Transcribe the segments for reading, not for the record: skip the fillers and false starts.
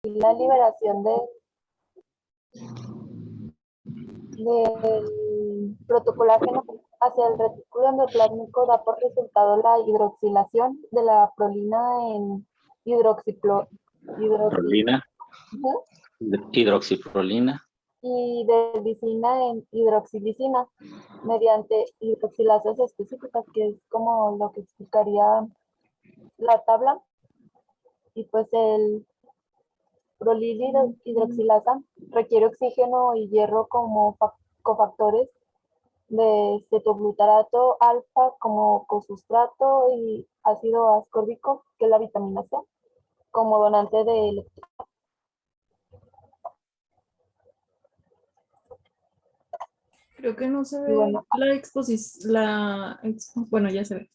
la liberación del protocolágeno hacia el retículo endoplásmico da por resultado la hidroxilación de la prolina en Prolina, hidroxiprolina. y de lisina en hidroxilisina mediante hidroxilasas específicas, que es como lo que explicaría la tabla. Y pues el prolilhidroxilasa requiere oxígeno y hierro como cofactores de cetoglutarato alfa como cosustrato y ácido ascórbico, que es la vitamina C, como donante de electrones. Creo que no se ve Bueno, la exposición, bueno, ya se ve.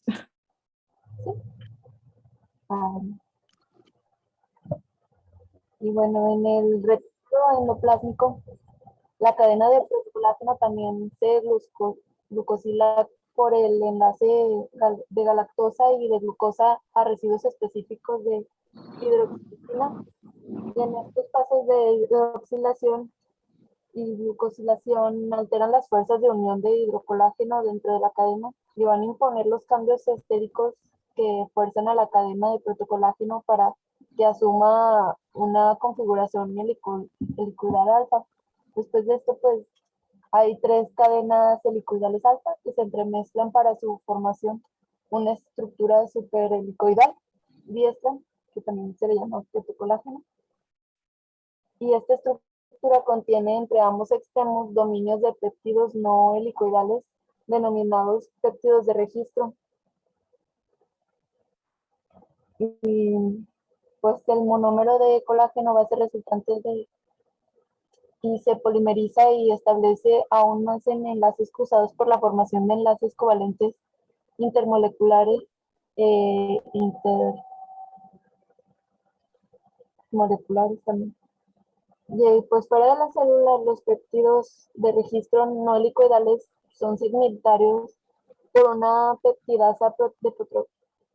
Y bueno, en el retículo endoplásmico, la cadena de protocolágeno también se glucosila por el enlace de galactosa y de glucosa a residuos específicos de hidroxilina. Y en estos pasos de hidroxilación y glucosilación alteran las fuerzas de unión de hidrocolágeno dentro de la cadena y van a imponer los cambios estéricos que fuerzan a la cadena de protocolágeno para que asuma una configuración helicoidal alfa. Después de esto, pues hay 3 cadenas helicoidales alfa que se entremezclan para su formación, una estructura superhelicoidal diestra, que también se le llama protocolágeno, y esta estructura contiene entre ambos extremos dominios de péptidos no helicoidales denominados péptidos de registro. Y pues el monómero de colágeno va a ser resultante de y se polimeriza y establece aún más en enlaces cruzados por la formación de enlaces covalentes intermoleculares intermoleculares también. Y pues fuera de las células, los péptidos de registro no helicoidales son segmentarios por una peptidasa de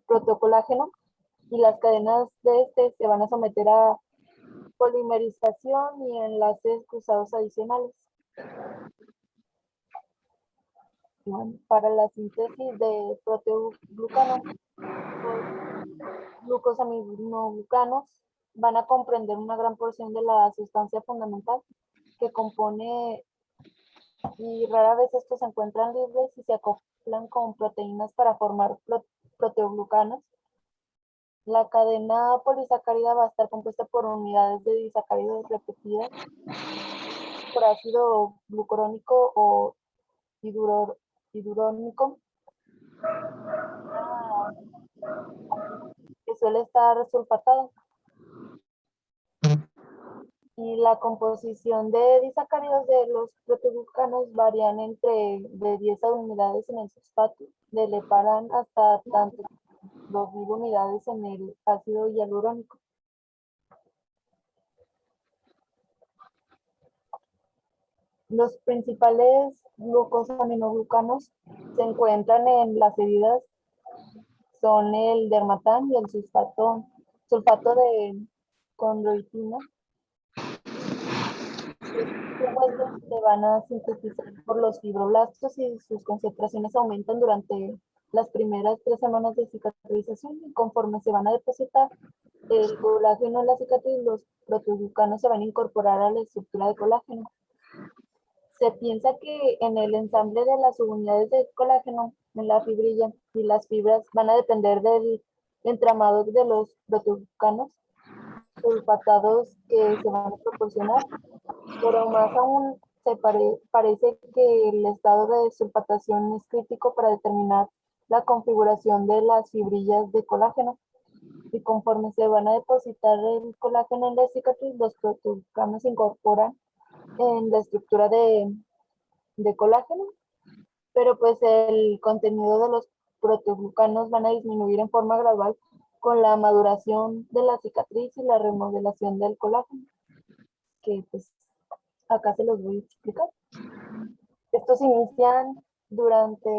protocolágeno y las cadenas de este se van a someter a polimerización y enlaces cruzados adicionales. Bueno, para la síntesis de proteoglucanos, los glucosaminoglucanos van a comprender una gran porción de la sustancia fundamental que compone, y rara vez estos se encuentran libres y se acoplan con proteínas para formar proteoglucanos. La cadena polisacárida va a estar compuesta por unidades de disacáridos repetidas por ácido glucurónico o hidurónico, que suele estar sulfatada. Y la composición de disacáridos de los proteoglucanos varían entre de 10 unidades en el fosfato, de leparan hasta tanto 2000 unidades en el ácido hialurónico. Los principales glucosaminoglucanos se encuentran en las bebidas, son el dermatán y el sulfato de condroitina. Se van a sintetizar por los fibroblastos y sus concentraciones aumentan durante las primeras 3 semanas de cicatrización, y conforme se van a depositar el colágeno en la cicatriz, los proteoglucanos se van a incorporar a la estructura de colágeno. Se piensa que en el ensamble de las subunidades de colágeno en la fibrilla y las fibras van a depender del entramado de los proteoglucanos sulfatados que se van a proporcionar, pero más aún parece que el estado de sulfatación es crítico para determinar la configuración de las fibrillas de colágeno. Y conforme se van a depositar el colágeno en la cicatriz, los proteoglucanos se incorporan en la estructura de colágeno, pero pues el contenido de los proteoglucanos van a disminuir en forma gradual con la maduración de la cicatriz y la remodelación del colágeno, que pues acá se los voy a explicar. Estos inician durante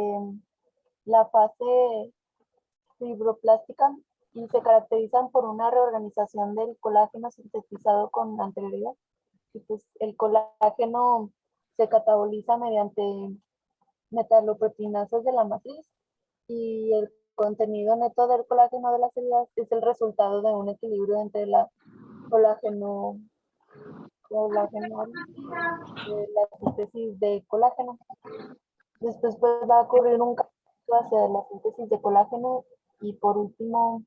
la fase fibroplástica y se caracterizan por una reorganización del colágeno sintetizado con anterioridad. Y pues el colágeno se cataboliza mediante metaloproteinasas de la matriz y el contenido neto del colágeno de las células es el resultado de un equilibrio entre la colágeno de la síntesis de colágeno. Después pues, va a ocurrir un cambio hacia la síntesis de colágeno y por último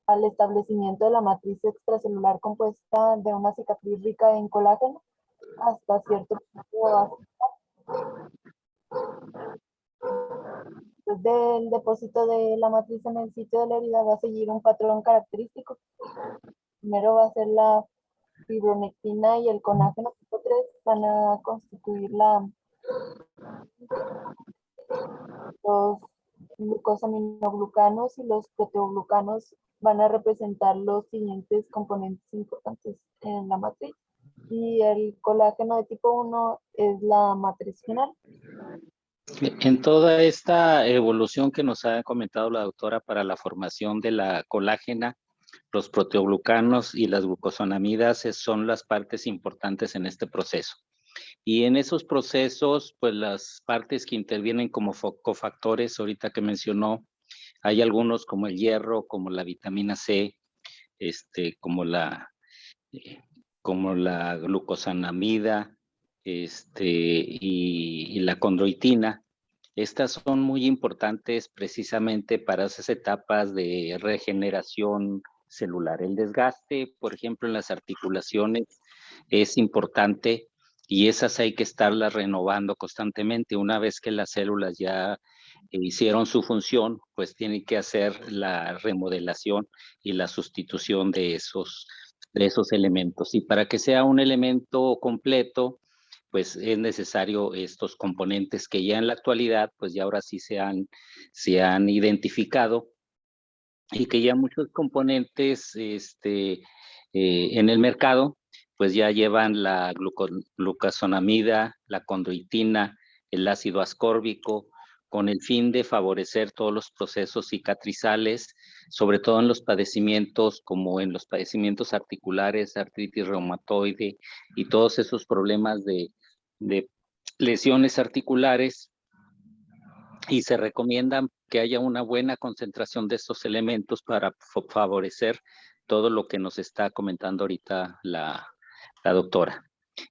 al establecimiento de la matriz extracelular compuesta de una cicatriz rica en colágeno hasta cierto punto. Después del depósito de la matriz en el sitio de la herida va a seguir un patrón característico. Primero va a ser la fibronectina y el colágeno tipo 3 van a constituir los glucosaminoglucanos y los proteoglucanos van a representar los siguientes componentes importantes en la matriz. Y el colágeno de tipo 1 es la matriz final. En toda esta evolución que nos ha comentado la doctora para la formación de la colágena, los proteoglucanos y las glucosanamidas son las partes importantes en este proceso. Y en esos procesos, pues las partes que intervienen como cofactores, ahorita que mencionó, hay algunos como el hierro, como la vitamina C, como la glucosanamida, y la condroitina. Estas son muy importantes precisamente para esas etapas de regeneración celular. El desgaste, por ejemplo, en las articulaciones es importante y esas hay que estarlas renovando constantemente. Una vez que las células ya hicieron su función, pues tienen que hacer la remodelación y la sustitución de esos elementos. Y para que sea un elemento completo, pues es necesario estos componentes que ya en la actualidad, pues ya ahora sí se han identificado y que ya muchos componentes en el mercado, pues ya llevan la glucosanamida, la condroitina, el ácido ascórbico, con el fin de favorecer todos los procesos cicatrizales, sobre todo en los padecimientos como en los padecimientos articulares, artritis reumatoide y todos esos problemas de lesiones articulares, y se recomienda que haya una buena concentración de estos elementos para favorecer todo lo que nos está comentando ahorita la doctora.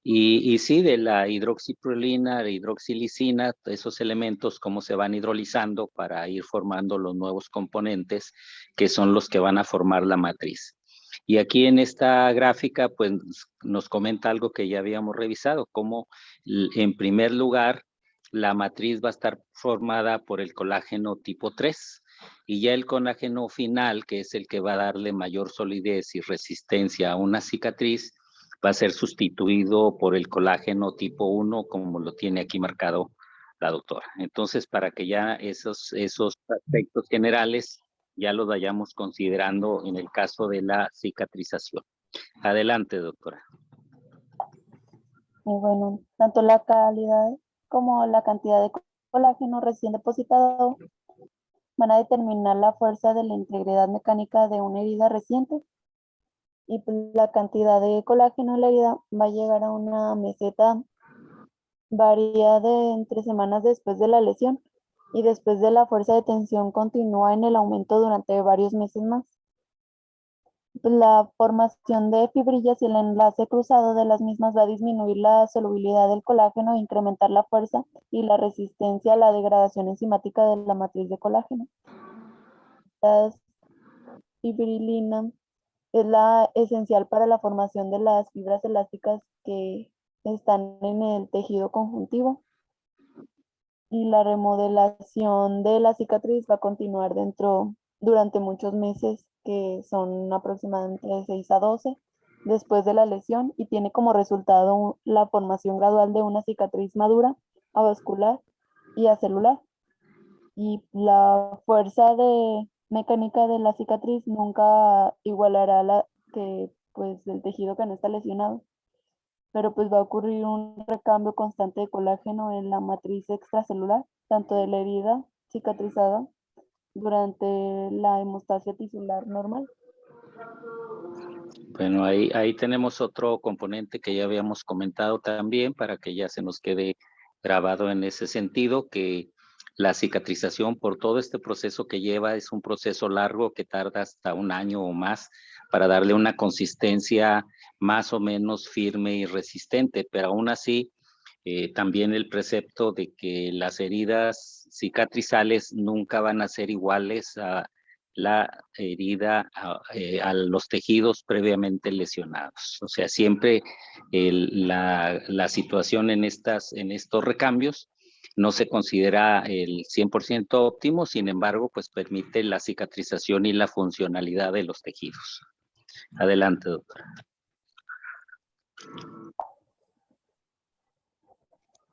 Y sí, de la hidroxiprolina, la hidroxilicina, esos elementos, cómo se van hidrolizando para ir formando los nuevos componentes que son los que van a formar la matriz. Y aquí en esta gráfica, pues nos comenta algo que ya habíamos revisado, cómo en primer lugar la matriz va a estar formada por el colágeno tipo 3 y ya el colágeno final, que es el que va a darle mayor solidez y resistencia a una cicatriz, va a ser sustituido por el colágeno tipo 1, como lo tiene aquí marcado la doctora. Entonces, para que ya esos aspectos generales ya los vayamos considerando en el caso de la cicatrización. Adelante, doctora. Y bueno, tanto la calidad como la cantidad de colágeno recién depositado van a determinar la fuerza de la integridad mecánica de una herida reciente. Y pues, la cantidad de colágeno en la herida va a llegar a una meseta, varía de entre semanas después de la lesión y después de la fuerza de tensión continúa en el aumento durante varios meses más. La formación de fibrillas y el enlace cruzado de las mismas va a disminuir la solubilidad del colágeno e incrementar la fuerza y la resistencia a la degradación enzimática de la matriz de colágeno. La fibrilina es la esencial para la formación de las fibras elásticas que están en el tejido conjuntivo y la remodelación de la cicatriz va a continuar durante muchos meses, que son aproximadamente de 6 a 12 después de la lesión, y tiene como resultado la formación gradual de una cicatriz madura, avascular y acelular. Y la fuerza mecánica de la cicatriz nunca igualará la que pues del tejido que no está lesionado, pero pues va a ocurrir un recambio constante de colágeno en la matriz extracelular, tanto de la herida cicatrizada durante la hemostasia tisular normal. Bueno, ahí tenemos otro componente que ya habíamos comentado también para que ya se nos quede grabado en ese sentido, que la cicatrización por todo este proceso que lleva es un proceso largo que tarda hasta un año o más para darle una consistencia más o menos firme y resistente, pero aún así también el precepto de que las heridas cicatrizales nunca van a ser iguales a la herida a los tejidos previamente lesionados. O sea, siempre la situación en estos recambios no se considera el 100% óptimo, sin embargo, pues permite la cicatrización y la funcionalidad de los tejidos. Adelante, doctora.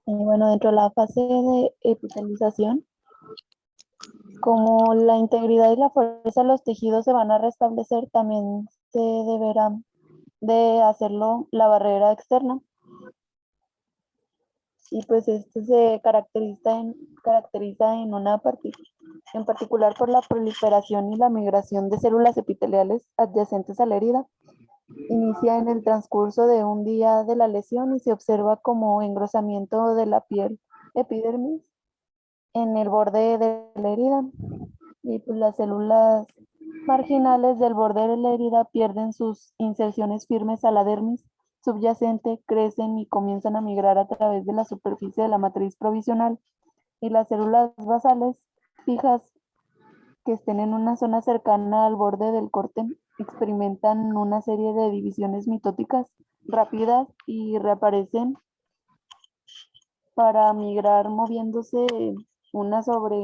Y bueno, dentro de la fase de epitelización, como la integridad y la fuerza de los tejidos se van a restablecer, también se deberá de hacerlo la barrera externa. Y pues este se caracteriza en particular por la proliferación y la migración de células epiteliales adyacentes a la herida. Inicia en el transcurso de un día de la lesión y se observa como engrosamiento de la piel epidermis en el borde de la herida. Y pues las células marginales del borde de la herida pierden sus inserciones firmes a la dermis subyacente, crecen y comienzan a migrar a través de la superficie de la matriz provisional. Y las células basales fijas que estén en una zona cercana al borde del corte experimentan una serie de divisiones mitóticas rápidas y reaparecen para migrar moviéndose una sobre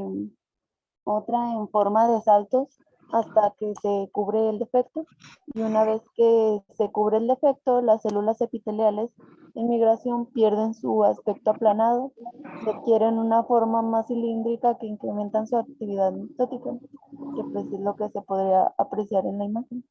otra en forma de saltos hasta que se cubre el defecto. Y una vez que se cubre el defecto, las células epiteliales en migración pierden su aspecto aplanado, se adquieren una forma más cilíndrica que incrementan su actividad mitótica, que pues es lo que se podría apreciar en la imagen.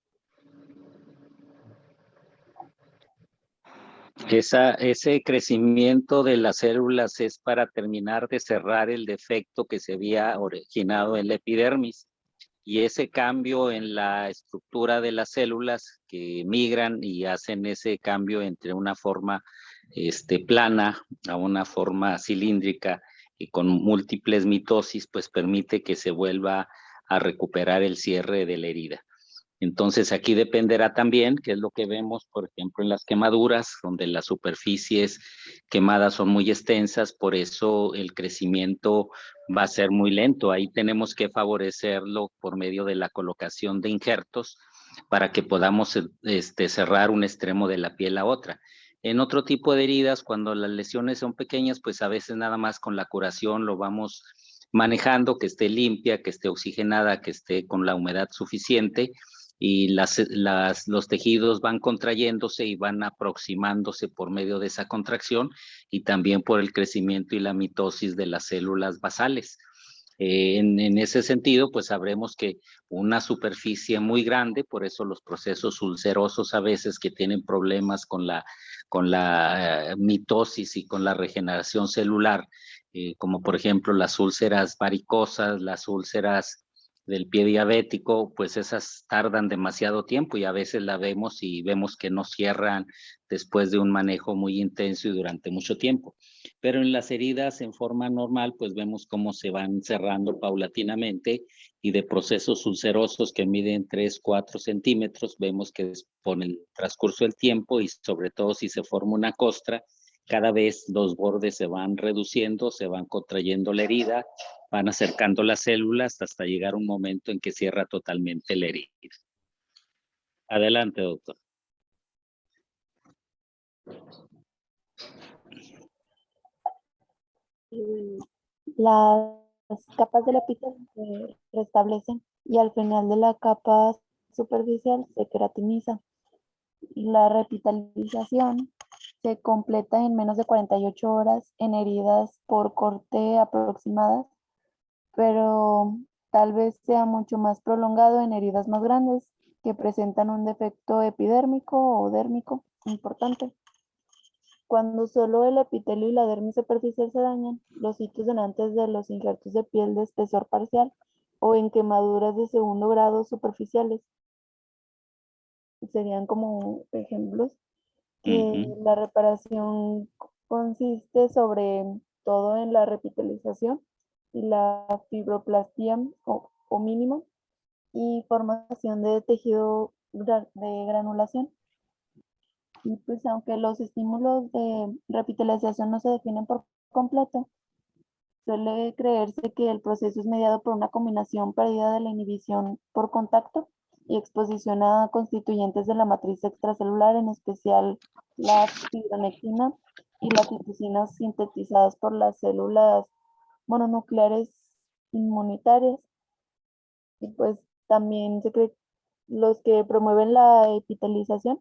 Ese crecimiento de las células es para terminar de cerrar el defecto que se había originado en la epidermis. Y ese cambio en la estructura de las células que migran y hacen ese cambio entre una forma plana a una forma cilíndrica y con múltiples mitosis, pues permite que se vuelva a recuperar el cierre de la herida. Entonces aquí dependerá también, que es lo que vemos, por ejemplo, en las quemaduras, donde las superficies quemadas son muy extensas, por eso el crecimiento va a ser muy lento. Ahí tenemos que favorecerlo por medio de la colocación de injertos para que podamos cerrar un extremo de la piel a otra. En otro tipo de heridas, cuando las lesiones son pequeñas, pues a veces nada más con la curación lo vamos manejando, que esté limpia, que esté oxigenada, que esté con la humedad suficiente, y los tejidos van contrayéndose y van aproximándose por medio de esa contracción y también por el crecimiento y la mitosis de las células basales. En ese sentido, pues sabremos que una superficie muy grande, por eso los procesos ulcerosos a veces que tienen problemas con la mitosis y con la regeneración celular, como por ejemplo las úlceras varicosas, las úlceras del pie diabético, pues esas tardan demasiado tiempo y a veces la vemos y vemos que no cierran después de un manejo muy intenso y durante mucho tiempo. Pero en las heridas en forma normal, pues vemos cómo se van cerrando paulatinamente y de procesos ulcerosos que miden 3, 4 centímetros, vemos que con el transcurso del tiempo y sobre todo si se forma una costra, cada vez los bordes se van reduciendo, se van contrayendo la herida, van acercando las células hasta llegar un momento en que cierra totalmente la herida. Adelante, doctor. Las capas de la piel se restablecen y al final de la capa superficial se queratiniza. Y la revitalización se completa en menos de 48 horas en heridas por corte aproximadas, pero tal vez sea mucho más prolongado en heridas más grandes que presentan un defecto epidérmico o dérmico importante. Cuando solo el epitelio y la dermis superficial se dañan, los sitios donantes de los injertos de piel de espesor parcial o en quemaduras de segundo grado superficiales. Serían como ejemplos que la reparación consiste sobre todo en la repitalización y la fibroplastia o mínima y formación de tejido de granulación. Y pues aunque los estímulos de revitalización no se definen por completo, suele creerse que el proceso es mediado por una combinación perdida de la inhibición por contacto y exposición a constituyentes de la matriz extracelular, en especial la fibronectina y las citocinas sintetizadas por las células mononucleares inmunitarias. Y pues también se cree los que promueven la epitelización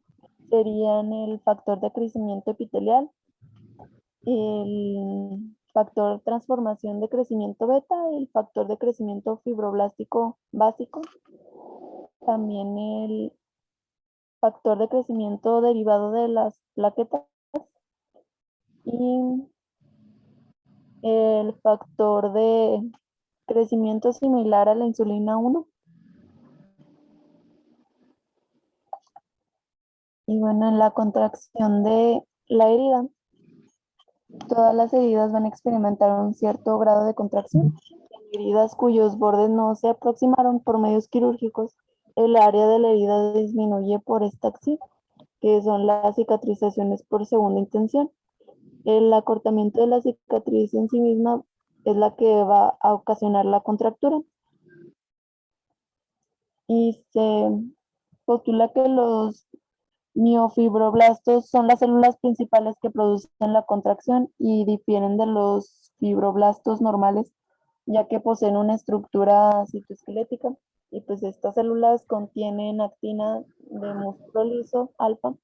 serían el factor de crecimiento epitelial, el factor transformación de crecimiento beta, el factor de crecimiento fibroblástico básico, también el factor de crecimiento derivado de las plaquetas y el factor de crecimiento similar a la insulina 1. Y bueno, en la contracción de la herida, todas las heridas van a experimentar un cierto grado de contracción. En heridas cuyos bordes no se aproximaron por medios quirúrgicos, el área de la herida disminuye por esta acción, que son las cicatrizaciones por segunda intención. El acortamiento de la cicatriz en sí misma es la que va a ocasionar la contractura. Y se postula que los miofibroblastos son las células principales que producen la contracción y difieren de los fibroblastos normales, ya que poseen una estructura citoesquelética. Y pues estas células contienen actina de músculo liso alfa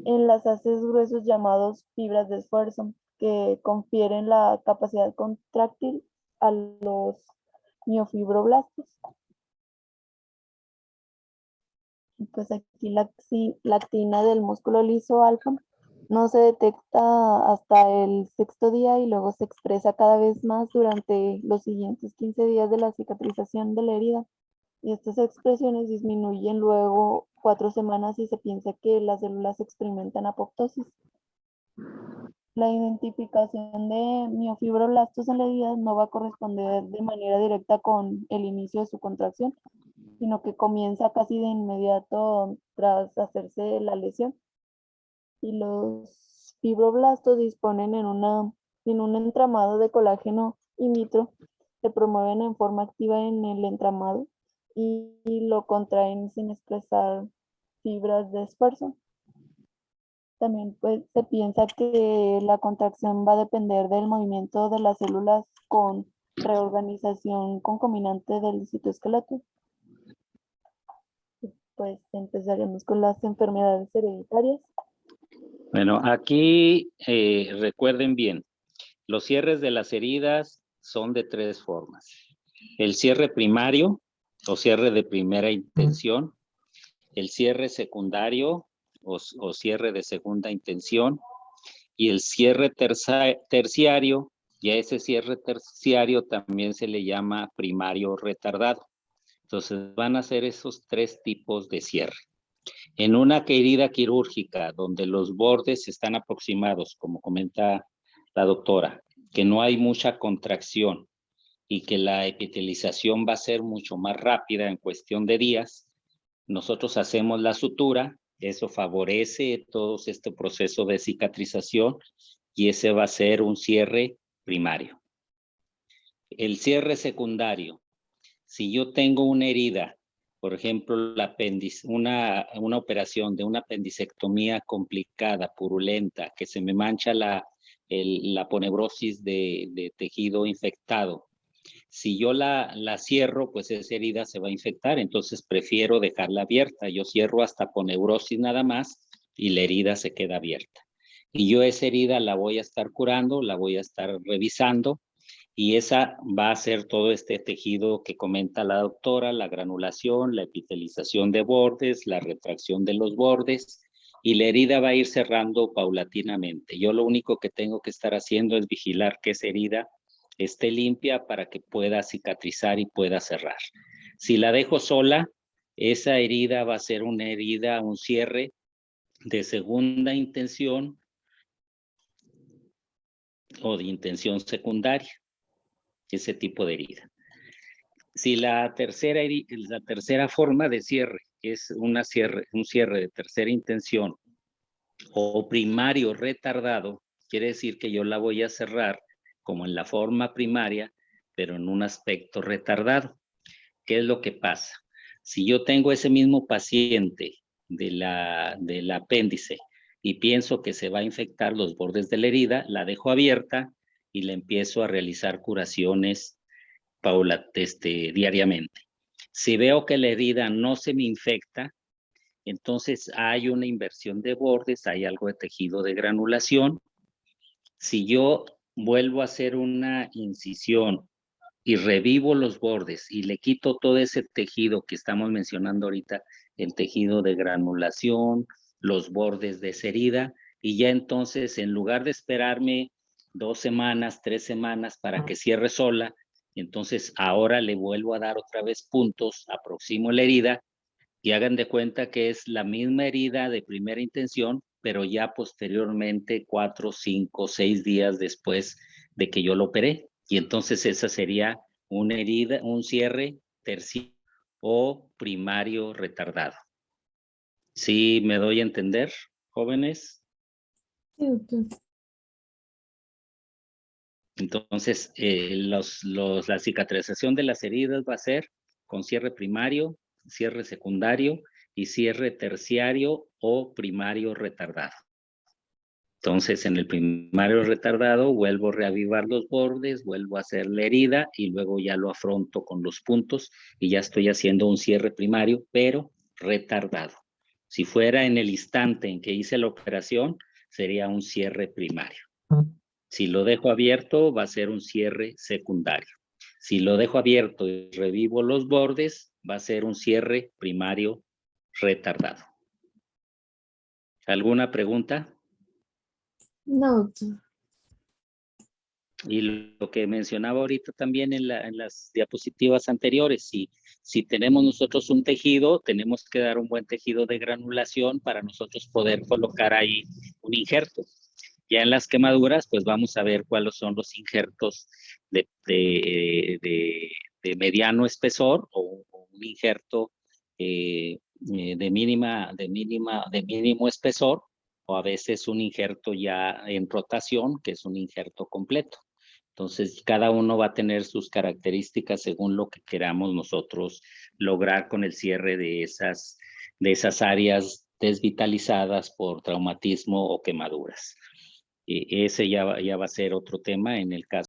enlaces gruesos llamados fibras de esfuerzo, que confieren la capacidad contráctil a los miofibroblastos. Pues aquí la actina del músculo liso alfa no se detecta hasta el sexto día y luego se expresa cada vez más durante los siguientes 15 días de la cicatrización de la herida. Y estas expresiones disminuyen luego 4 semanas y se piensa que las células experimentan apoptosis. La identificación de miofibroblastos en la herida no va a corresponder de manera directa con el inicio de su contracción, sino que comienza casi de inmediato tras hacerse la lesión. Y los fibroblastos disponen en un entramado de colágeno in vitro, se promueven en forma activa en el entramado y lo contraen sin expresar fibras de esfuerzo. También pues, se piensa que la contracción va a depender del movimiento de las células con reorganización concomitante del citoesqueleto. Pues empezaremos con las enfermedades hereditarias. Bueno, aquí recuerden bien, los cierres de las heridas son de 3 formas. El cierre primario o cierre de primera intención, el cierre secundario o cierre de segunda intención y el cierre terciario, y a ese cierre terciario también se le llama primario retardado. Entonces van a ser esos 3 tipos de cierre. En una herida quirúrgica donde los bordes están aproximados, como comenta la doctora, que no hay mucha contracción y que la epitelización va a ser mucho más rápida en cuestión de días, nosotros hacemos la sutura, eso favorece todo este proceso de cicatrización y ese va a ser un cierre primario. El cierre secundario, si yo tengo una herida, por ejemplo, una operación de una apendicectomía complicada, purulenta, que se me mancha la poneurosis de tejido infectado. Si yo la cierro, pues esa herida se va a infectar, entonces prefiero dejarla abierta. Yo cierro hasta poneurosis nada más y la herida se queda abierta. Y yo esa herida la voy a estar curando, la voy a estar revisando, y esa va a ser todo este tejido que comenta la doctora, la granulación, la epitelización de bordes, la retracción de los bordes, y la herida va a ir cerrando paulatinamente. Yo lo único que tengo que estar haciendo es vigilar que esa herida esté limpia para que pueda cicatrizar y pueda cerrar. Si la dejo sola, esa herida va a ser una herida, un cierre de segunda intención o de intención secundaria, ese tipo de herida. Si la tercera forma de cierre es un cierre de tercera intención o primario retardado, quiere decir que yo la voy a cerrar como en la forma primaria, pero en un aspecto retardado. ¿Qué es lo que pasa? Si yo tengo ese mismo paciente del apéndice y pienso que se va a infectar los bordes de la herida, la dejo abierta y le empiezo a realizar curaciones diariamente. Si veo que la herida no se me infecta, entonces hay una inversión de bordes, hay algo de tejido de granulación. Si yo vuelvo a hacer una incisión y revivo los bordes y le quito todo ese tejido que estamos mencionando ahorita, el tejido de granulación, los bordes de esa herida, y ya entonces en lugar de esperarme 2 semanas, 3 semanas para que cierre sola, entonces ahora le vuelvo a dar otra vez puntos, aproximo la herida y hagan de cuenta que es la misma herida de primera intención, pero ya posteriormente 4, 5, 6 días después de que yo lo operé. Y entonces esa sería una herida, un cierre terciario o primario retardado. ¿Sí me doy a entender, jóvenes? Sí, doctor. Entonces, la cicatrización de las heridas va a ser con cierre primario, cierre secundario y cierre terciario o primario retardado. Entonces, en el primario retardado, vuelvo a reavivar los bordes, vuelvo a hacer la herida y luego ya lo afronto con los puntos y ya estoy haciendo un cierre primario, pero retardado. Si fuera en el instante en que hice la operación, sería un cierre primario. Si lo dejo abierto, va a ser un cierre secundario. Si lo dejo abierto y revivo los bordes, va a ser un cierre primario retardado. ¿Alguna pregunta? No, doctor. Y lo que mencionaba ahorita también en las diapositivas anteriores, si tenemos nosotros un tejido, tenemos que dar un buen tejido de granulación para nosotros poder colocar ahí un injerto. Ya en las quemaduras, pues vamos a ver cuáles son los injertos de mediano espesor o un injerto de mínimo espesor, o a veces un injerto ya en rotación, que es un injerto completo. Entonces, cada uno va a tener sus características según lo que queramos nosotros lograr con el cierre de esas áreas desvitalizadas por traumatismo o quemaduras. Ese ya va a ser otro tema en el caso